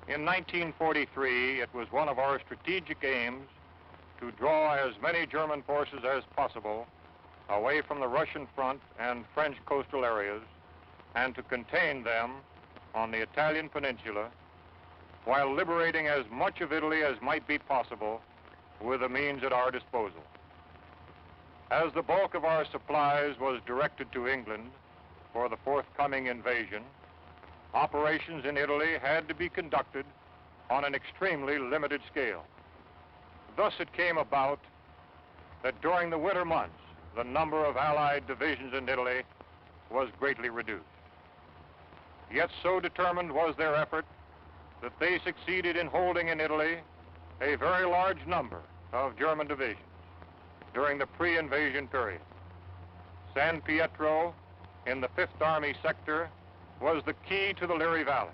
In 1943, it was one of our strategic aims to draw as many German forces as possible away from the Russian front and French coastal areas and to contain them on the Italian peninsula while liberating as much of Italy as might be possible with the means at our disposal. As the bulk of our supplies was directed to England for the forthcoming invasion, operations in Italy had to be conducted on an extremely limited scale. Thus it came about that during the winter months, the number of Allied divisions in Italy was greatly reduced. Yet so determined was their effort that they succeeded in holding in Italy a very large number of German divisions during the pre-invasion period. San Pietro in the 5th Army sector was the key to the Liri Valley.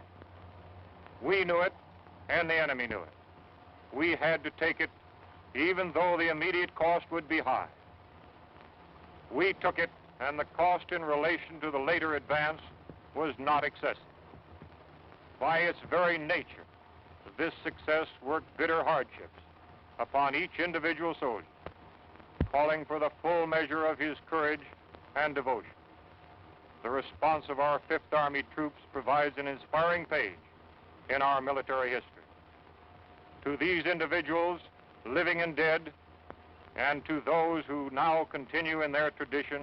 We knew it, and the enemy knew it. We had to take it, even though the immediate cost would be high. We took it, and the cost in relation to the later advance was not excessive. By its very nature, this success worked bitter hardships upon each individual soldier, calling for the full measure of his courage and devotion. The response of our 5th Army troops provides an inspiring page in our military history. To these individuals, living and dead, and to those who now continue in their tradition,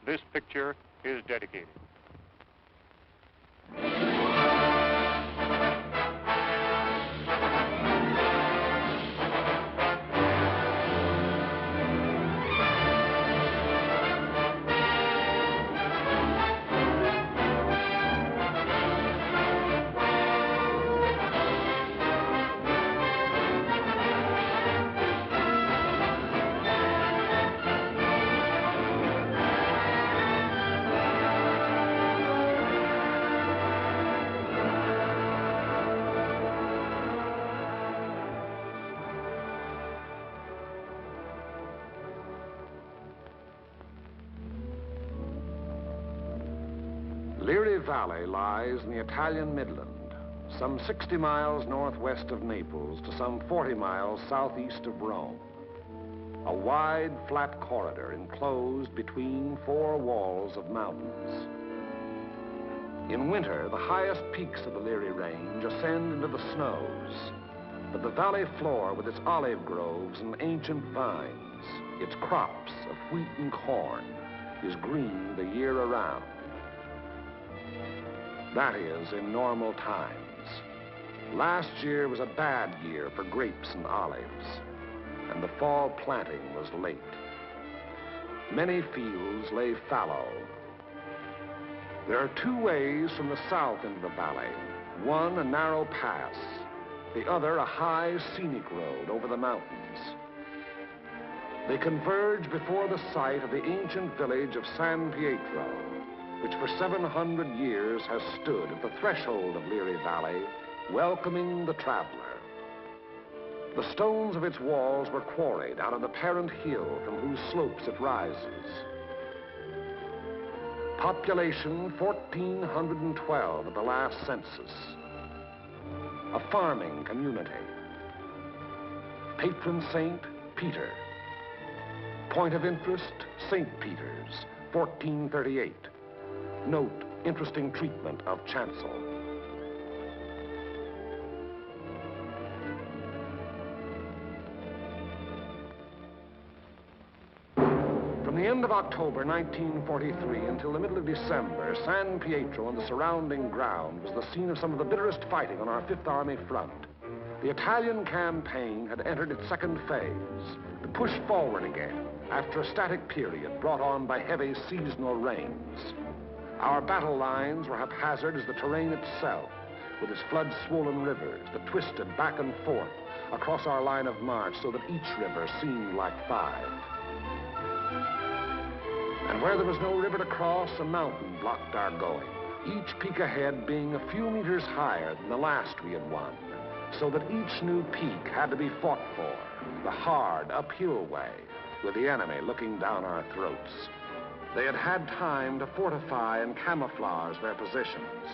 this picture is dedicated. Liri Valley lies in the Italian Midland, some 60 miles northwest of Naples to some 40 miles southeast of Rome. A wide, flat corridor enclosed between 4 walls of mountains. In winter, the highest peaks of the Liri Range ascend into the snows, but the valley floor with its olive groves and ancient vines, its crops of wheat and corn, is green the year around. That is, in normal times. Last year was a bad year for grapes and olives, and the fall planting was late. Many fields lay fallow. There are 2 ways from the south into the valley. One, a narrow pass. The other, a high, scenic road over the mountains. They converge before the site of the ancient village of San Pietro, which for 700 years has stood at the threshold of Liri Valley, welcoming the traveler. The stones of its walls were quarried out of the parent hill from whose slopes it rises. Population 1,412 at the last census. A farming community. Patron saint, Peter. Point of interest, St. Peter's, 1438. Note, interesting treatment of chancel. From the end of October 1943 until the middle of December, San Pietro and the surrounding ground was the scene of some of the bitterest fighting on our 5th Army front. The Italian campaign had entered its second phase, the push forward again, after a static period brought on by heavy seasonal rains. Our battle lines were haphazard as the terrain itself, with its flood-swollen rivers that twisted back and forth across our line of march so that each river seemed like 5. And where there was no river to cross, a mountain blocked our going, each peak ahead being a few meters higher than the last we had won, so that each new peak had to be fought for, the hard, uphill way, with the enemy looking down our throats. They had had time to fortify and camouflage their positions.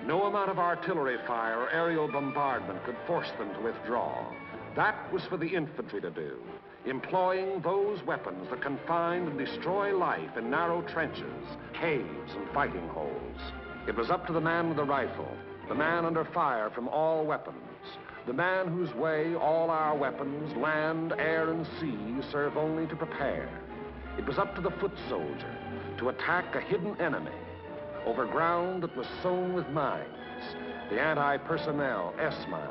No amount of artillery fire or aerial bombardment could force them to withdraw. That was for the infantry to do, employing those weapons that can find and destroy life in narrow trenches, caves, and fighting holes. It was up to the man with the rifle, the man under fire from all weapons, the man whose way all our weapons, land, air, and sea, serve only to prepare. It was up to the foot soldier to attack a hidden enemy over ground that was sown with mines, the anti-personnel S-mines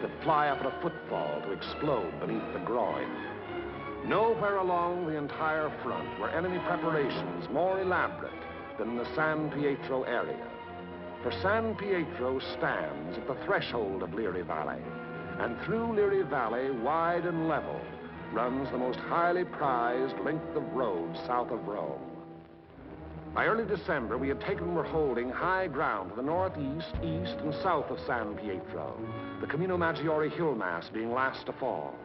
that fly up at a football to explode beneath the groin. Nowhere along the entire front were enemy preparations more elaborate than in the San Pietro area. For San Pietro stands at the threshold of Liri Valley, and through Liri Valley, wide and level, runs the most highly prized length of road south of Rome. By early December, we had taken and were holding high ground to the northeast, east, and south of San Pietro, the Camino Maggiore hill mass being last to fall.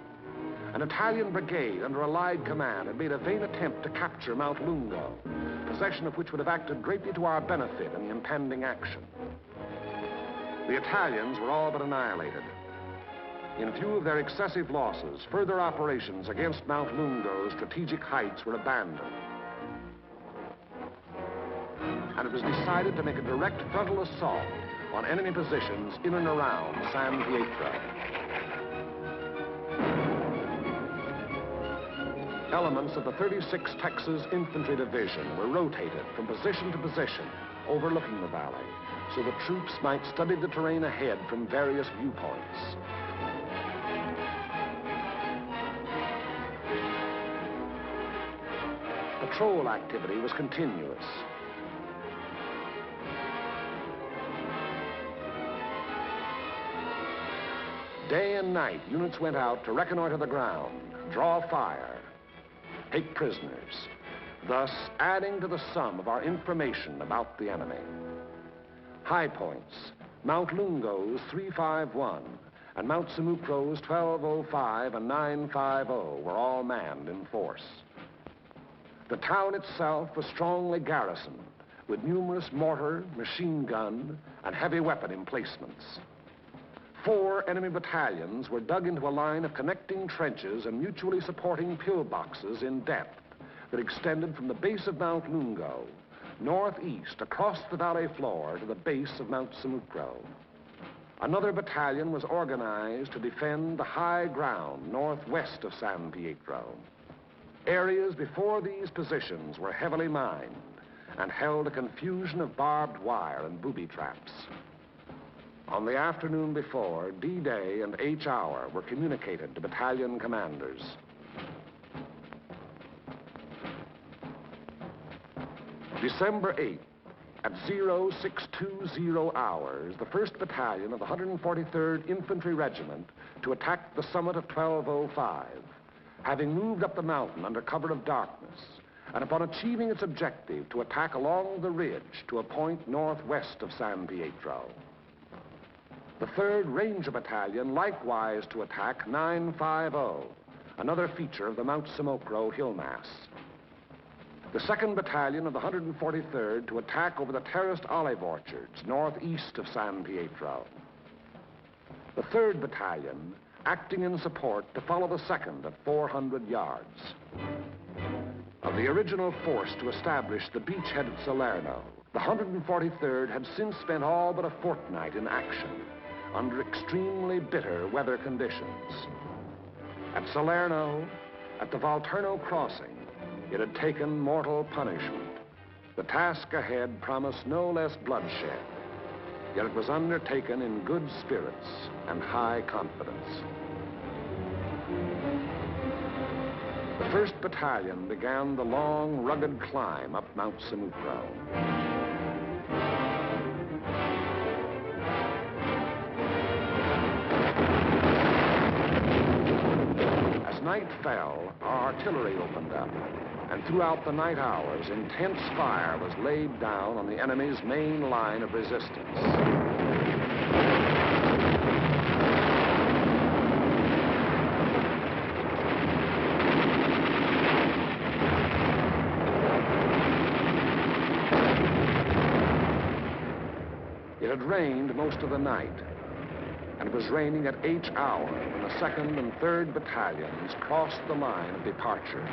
An Italian brigade under Allied command had made a vain attempt to capture Mount Lungo, possession of which would have acted greatly to our benefit in the impending action. The Italians were all but annihilated. In view of their excessive losses, further operations against Mount Lungo's strategic heights were abandoned. And it was decided to make a direct frontal assault on enemy positions in and around San Pietro. Elements of the 36th Texas Infantry Division were rotated from position to position, overlooking the valley, so the troops might study the terrain ahead from various viewpoints. Patrol activity was continuous. Day and night, units went out to reconnoiter the ground, draw fire, take prisoners, thus adding to the sum of our information about the enemy. High points, Mount Lungo's 351 and Mount Simucro's 1205 and 950 were all manned in force. The town itself was strongly garrisoned with numerous mortar, machine gun, and heavy weapon emplacements. 4 enemy battalions were dug into a line of connecting trenches and mutually supporting pillboxes in depth that extended from the base of Mount Lungo, northeast across the valley floor to the base of Mount Simucro. Another battalion was organized to defend the high ground northwest of San Pietro. Areas before these positions were heavily mined and held a confusion of barbed wire and booby traps. On the afternoon before, D-Day and H-Hour were communicated to battalion commanders. December 8th, at 0620 hours, the 1st Battalion of the 143rd Infantry Regiment to attack the summit of 1205, having moved up the mountain under cover of darkness, and upon achieving its objective to attack along the ridge to a point northwest of San Pietro. The 3rd Ranger Battalion likewise to attack 950, another feature of the Mount Simucro hill mass. The 2nd Battalion of the 143rd to attack over the terraced olive orchards northeast of San Pietro. The 3rd Battalion acting in support to follow the 2nd at 400 yards. Of the original force to establish the beachhead at Salerno, the 143rd had since spent all but a fortnight in action under extremely bitter weather conditions. At Salerno, at the Volturno crossing, it had taken mortal punishment. The task ahead promised no less bloodshed, yet it was undertaken in good spirits and high confidence. The 1st Battalion began the long, rugged climb up Mount Simucro. As night fell, our artillery opened up, and throughout the night hours, intense fire was laid down on the enemy's main line of resistance. It had rained most of the night, and it was raining at each hour when the 2nd and 3rd Battalions crossed the line of departure.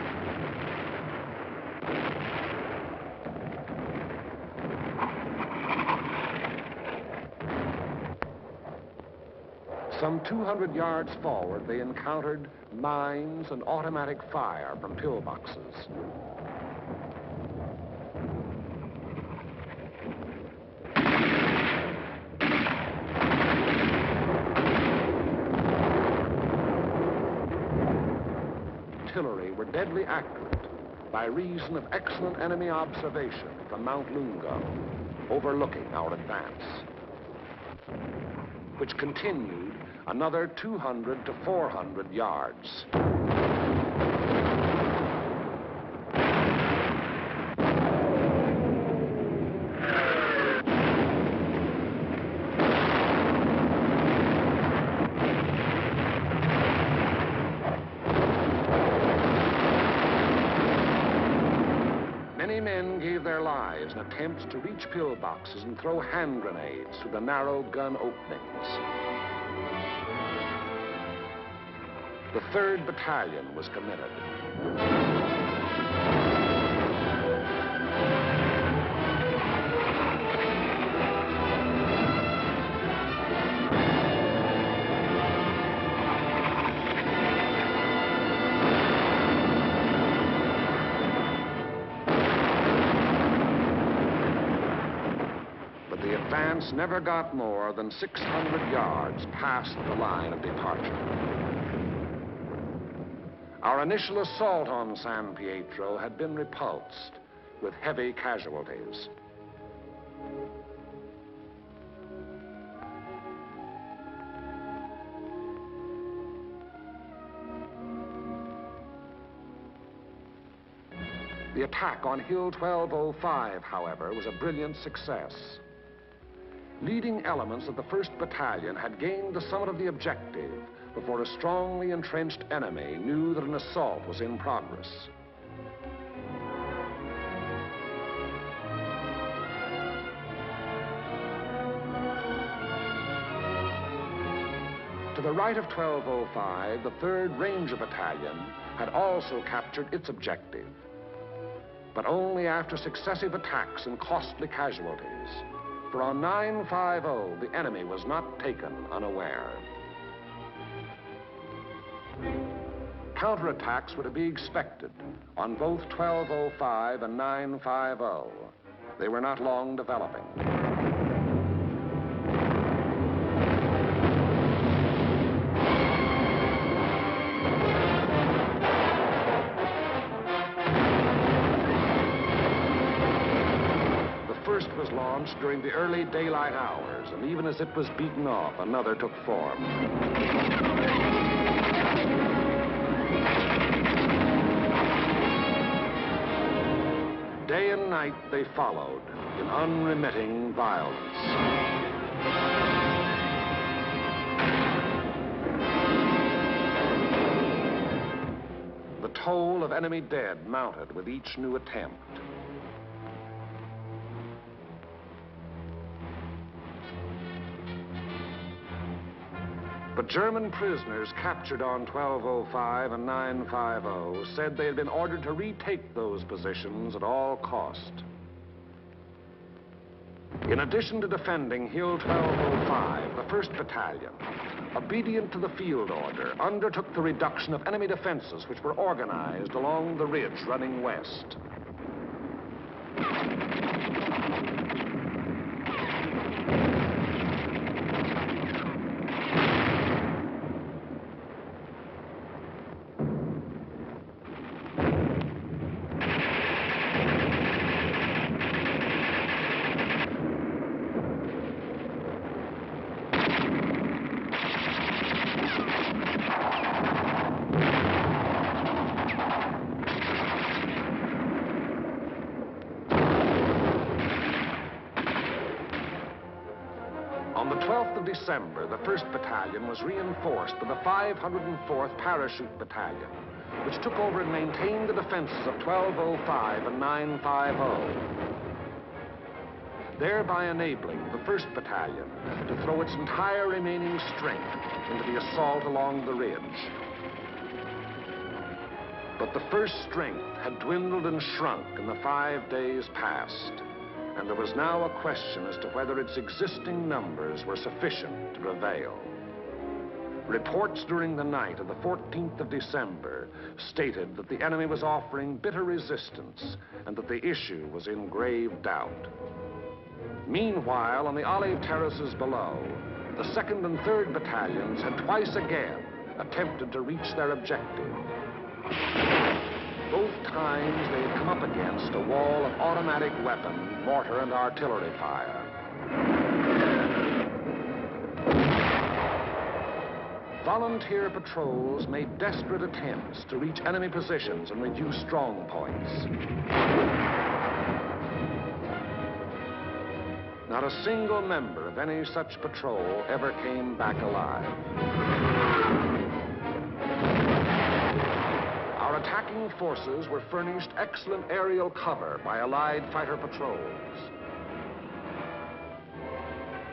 Some 200 yards forward, they encountered mines and automatic fire from pillboxes. Artillery were deadly accurate by reason of excellent enemy observation from Mount Lungo, overlooking our advance, which continued another 200 to 400 yards. Many men gave their lives in attempts to reach pillboxes and throw hand grenades through the narrow gun openings. The 3rd Battalion was committed. But the advance never got more than 600 yards past the line of departure. Our initial assault on San Pietro had been repulsed with heavy casualties. The attack on Hill 1205, however, was a brilliant success. Leading elements of the 1st Battalion had gained the summit of the objective before a strongly entrenched enemy knew that an assault was in progress. To the right of 1205, the 3rd Ranger Battalion had also captured its objective, but only after successive attacks and costly casualties. For on 950, the enemy was not taken unaware. Counterattacks were to be expected on both 1205 and 950. They were not long developing. The first was launched during the early daylight hours, and even as it was beaten off, another took form. Day and night they followed in unremitting violence. The toll of enemy dead mounted with each new attempt. But German prisoners captured on 1205 and 950 said they had been ordered to retake those positions at all cost. In addition to defending Hill 1205, the 1st Battalion, obedient to the field order, undertook the reduction of enemy defenses which were organized along the ridge running west. On the 12th of December, the 1st Battalion was reinforced by the 504th Parachute Battalion, which took over and maintained the defenses of 1205 and 950. thereby enabling the 1st Battalion to throw its entire remaining strength into the assault along the ridge. But the first strength had dwindled and shrunk in the 5 days past, and there was now a question as to whether its existing numbers were sufficient to prevail. Reports during the night of the 14th of December stated that the enemy was offering bitter resistance and that the issue was in grave doubt. Meanwhile, on the olive terraces below, the 2nd and 3rd Battalions had twice again attempted to reach their objective. Both times they had come up against a wall of automatic weapon, mortar, and artillery fire. Volunteer patrols made desperate attempts to reach enemy positions and reduce strong points. Not a single member of any such patrol ever came back alive. Our attacking forces were furnished excellent aerial cover by Allied fighter patrols.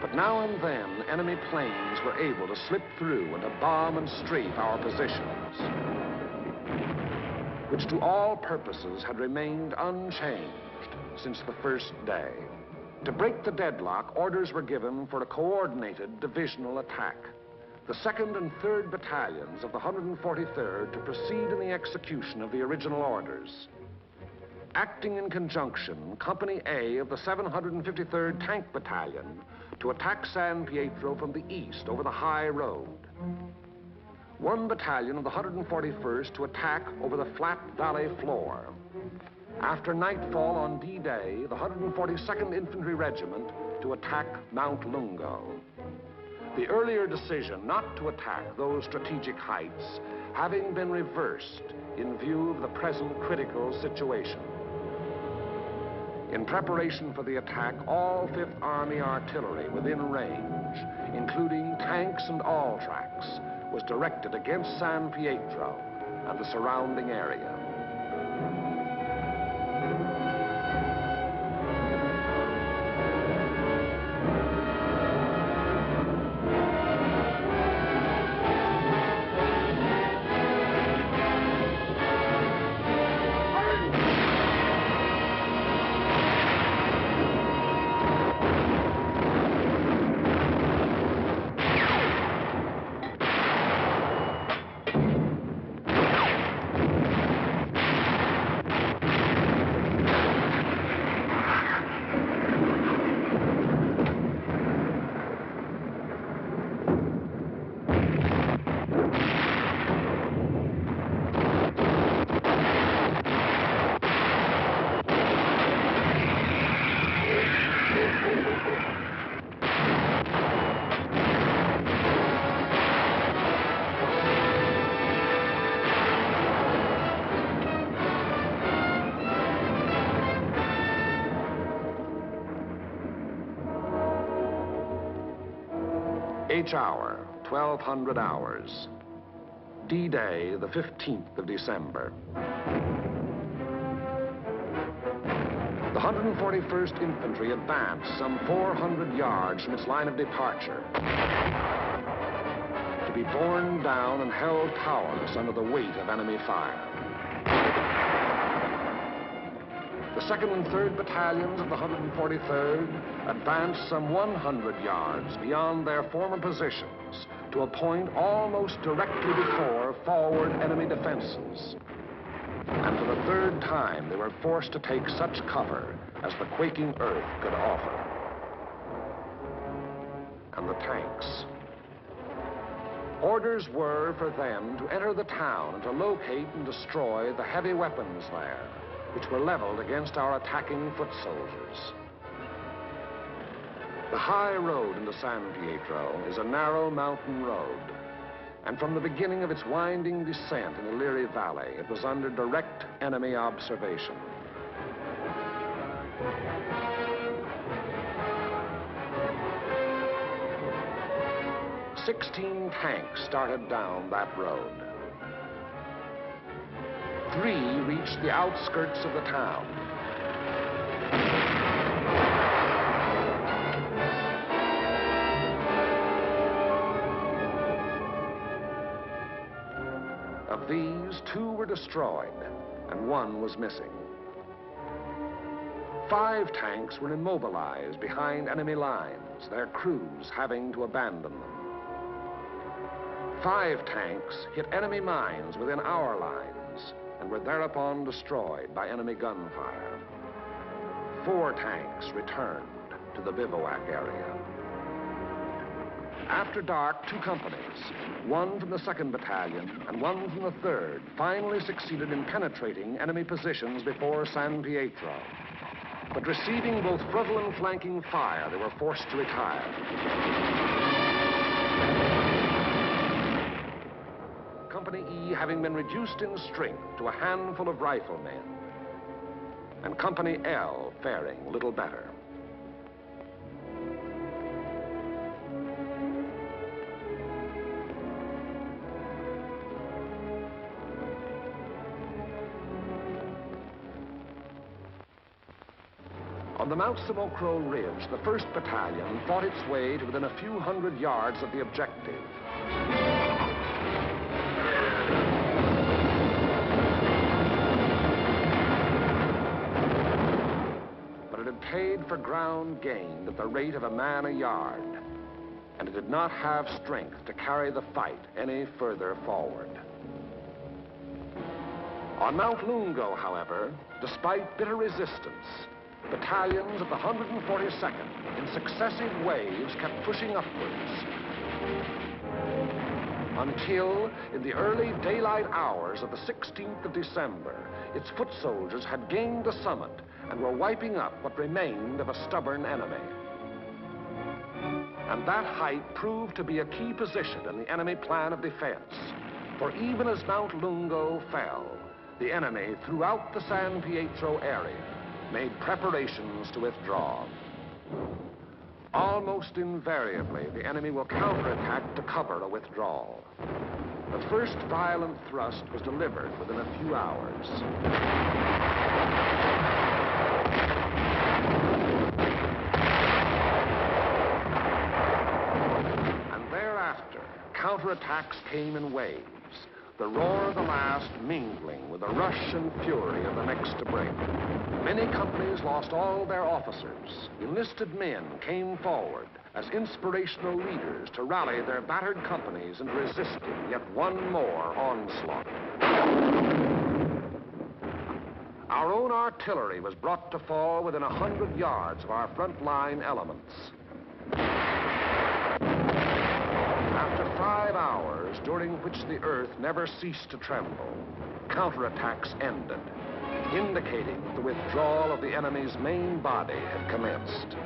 But now and then, enemy planes were able to slip through and to bomb and strafe our positions, which to all purposes had remained unchanged since the first day. To break the deadlock, orders were given for a coordinated divisional attack. The 2nd and 3rd Battalions of the 143rd to proceed in the execution of the original orders. Acting in conjunction, Company A of the 753rd Tank Battalion to attack San Pietro from the east over the high road. 1 battalion of the 141st to attack over the flat valley floor. After nightfall on D-Day, the 142nd Infantry Regiment to attack Mount Lungo. The earlier decision not to attack those strategic heights having been reversed in view of the present critical situation. In preparation for the attack, all 5th Army artillery within range, including tanks and all tracks, was directed against San Pietro and the surrounding area. H hour, 1200 hours. D-Day, the 15th of December. The 141st Infantry advanced some 400 yards from its line of departure, to be borne down and held powerless under the weight of enemy fire. The 2nd and 3rd Battalions of the 143rd advanced some 100 yards beyond their former positions to a point almost directly before forward enemy defenses. And for the 3rd time, they were forced to take such cover as the quaking earth could offer. And the tanks. Orders were for them to enter the town and to locate and destroy the heavy weapons there, which were leveled against our attacking foot soldiers. The high road into San Pietro is a narrow mountain road, and from the beginning of its winding descent in the Liri Valley, it was under direct enemy observation. "16 tanks started down that road. 3 reached the outskirts of the town. Of these, 2 were destroyed, and 1 was missing. 5 tanks were immobilized behind enemy lines, their crews having to abandon them. 5 tanks hit enemy mines within our lines and were thereupon destroyed by enemy gunfire. 4 tanks returned to the bivouac area. After dark, 2 companies, 1 from the 2nd Battalion and 1 from the 3rd, finally succeeded in penetrating enemy positions before San Pietro. But receiving both frontal and flanking fire, they were forced to retire. Company E having been reduced in strength to a handful of riflemen, and Company L faring little better. On the Mount Samocro Ridge, the 1st Battalion fought its way to within a few hundred yards of the objective. But it had paid for ground gained at the rate of a man a yard, and it did not have strength to carry the fight any further forward. On Mount Lungo, however, despite bitter resistance, battalions of the 142nd, in successive waves, kept pushing upwards, until, in the early daylight hours of the 16th of December, its foot soldiers had gained the summit and were wiping up what remained of a stubborn enemy. And that height proved to be a key position in the enemy plan of defense, for even as Mount Lungo fell, the enemy throughout the San Pietro area made preparations to withdraw. Almost invariably, the enemy will counterattack to cover a withdrawal. The first violent thrust was delivered within a few hours. And thereafter, counterattacks came in waves, the roar of the last mingling with the rush and fury of the next to break. Many companies lost all their officers. Enlisted men came forward as inspirational leaders to rally their battered companies into resisting yet one more onslaught. Our own artillery was brought to fall within 100 yards of our front-line elements. After 5 hours, during which the earth never ceased to tremble, counterattacks ended, indicating that the withdrawal of the enemy's main body had commenced.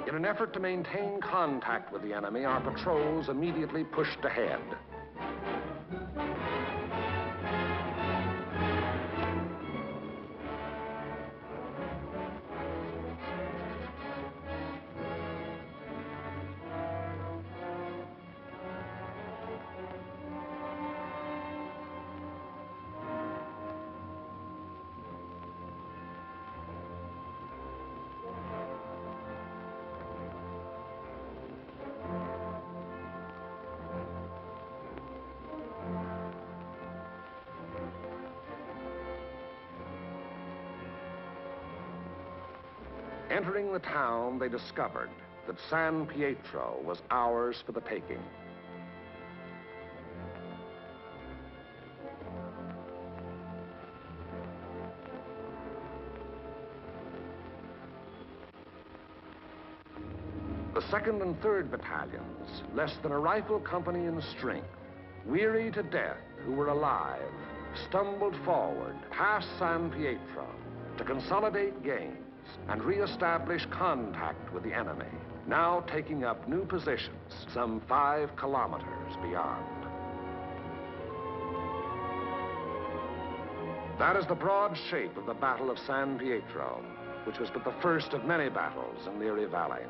In an effort to maintain contact with the enemy, our patrols immediately pushed ahead. Entering the town, they discovered that San Pietro was ours for the taking. The 2nd and 3rd battalions, less than a rifle company in strength, weary to death who were alive, stumbled forward past San Pietro to consolidate gains and re-establish contact with the enemy, now taking up new positions some 5 kilometers beyond. That is the broad shape of the Battle of San Pietro, which was but the first of many battles in the Erie Valley.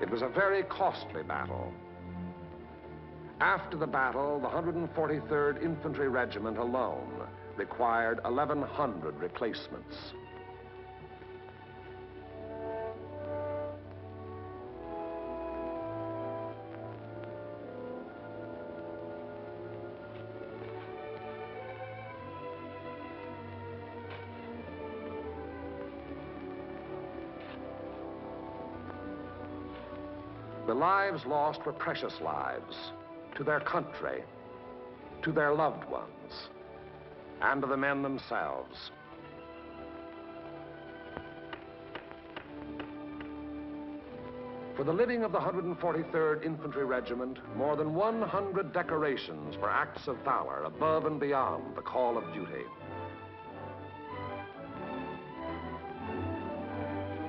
It was a very costly battle. After the battle, the 143rd Infantry Regiment alone required 1,100 replacements. The lives lost were precious lives to their country, to their loved ones, and to the men themselves. For the living of the 143rd Infantry Regiment, more than 100 decorations for acts of valor above and beyond the call of duty.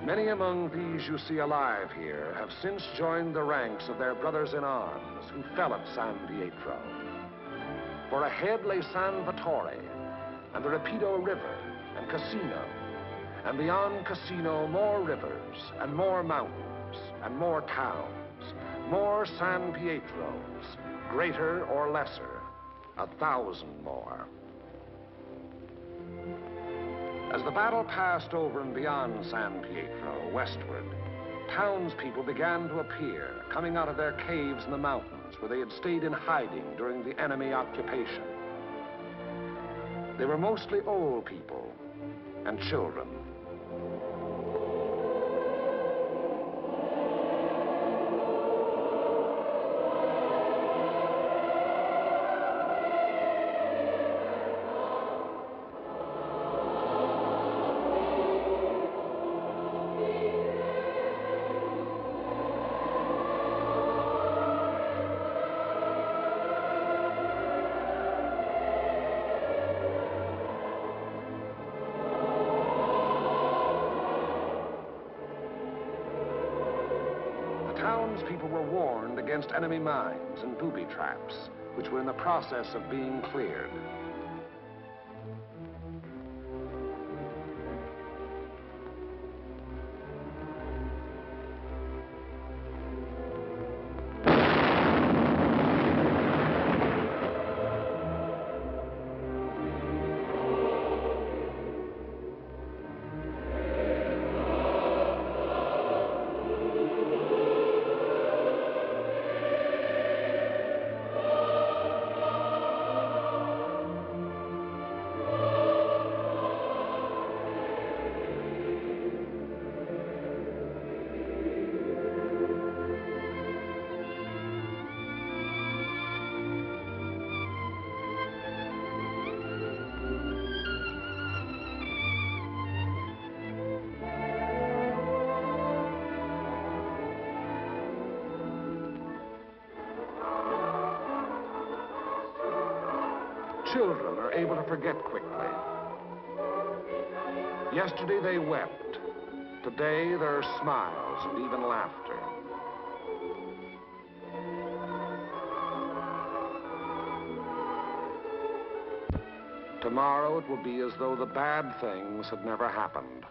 Many among these you see alive here have since joined the ranks of their brothers in arms who fell at San Pietro. For ahead lay San Vittore and the Rapido River and Cassino, and beyond Cassino more rivers and more mountains and more towns, more San Pietros, greater or lesser, 1,000 more. As the battle passed over and beyond San Pietro, westward, townspeople began to appear, coming out of their caves in the mountains where they had stayed in hiding during the enemy occupation. They were mostly old people and children. Townspeople were warned against enemy mines and booby traps, which were in the process of being cleared. Children are able to forget quickly. Yesterday they wept. Today there are smiles and even laughter. Tomorrow it will be as though the bad things had never happened.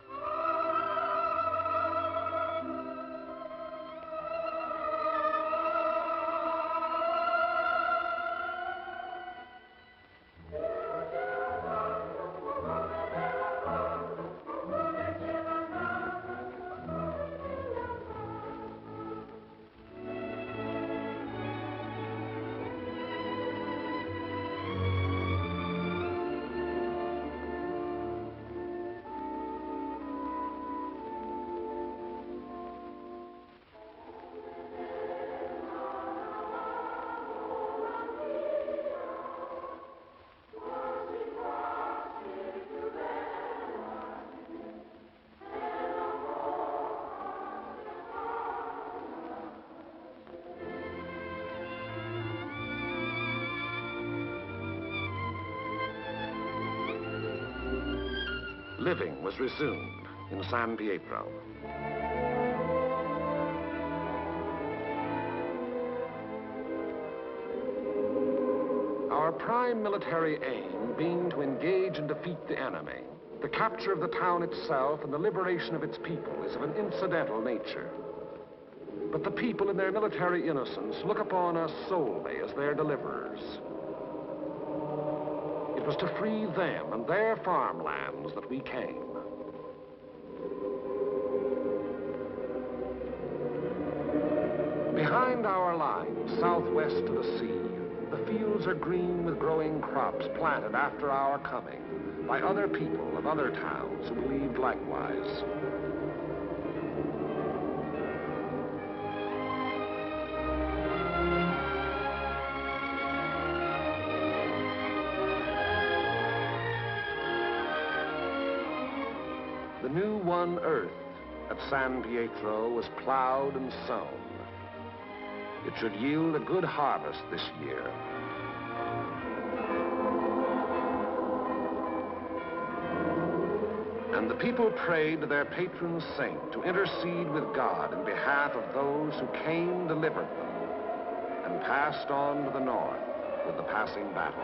Living was resumed in San Pietro. Our prime military aim being to engage and defeat the enemy, the capture of the town itself and the liberation of its people is of an incidental nature. But the people in their military innocence look upon us solely as their deliverers. It was to free them and their farmlands that we came. Behind our lines, southwest to the sea, the fields are green with growing crops planted after our coming by other people of other towns who believed likewise. The new won earth at San Pietro was plowed and sown. It should yield a good harvest this year. And the people prayed to their patron saint to intercede with God in behalf of those who came, delivered them, and passed on to the north with the passing battle.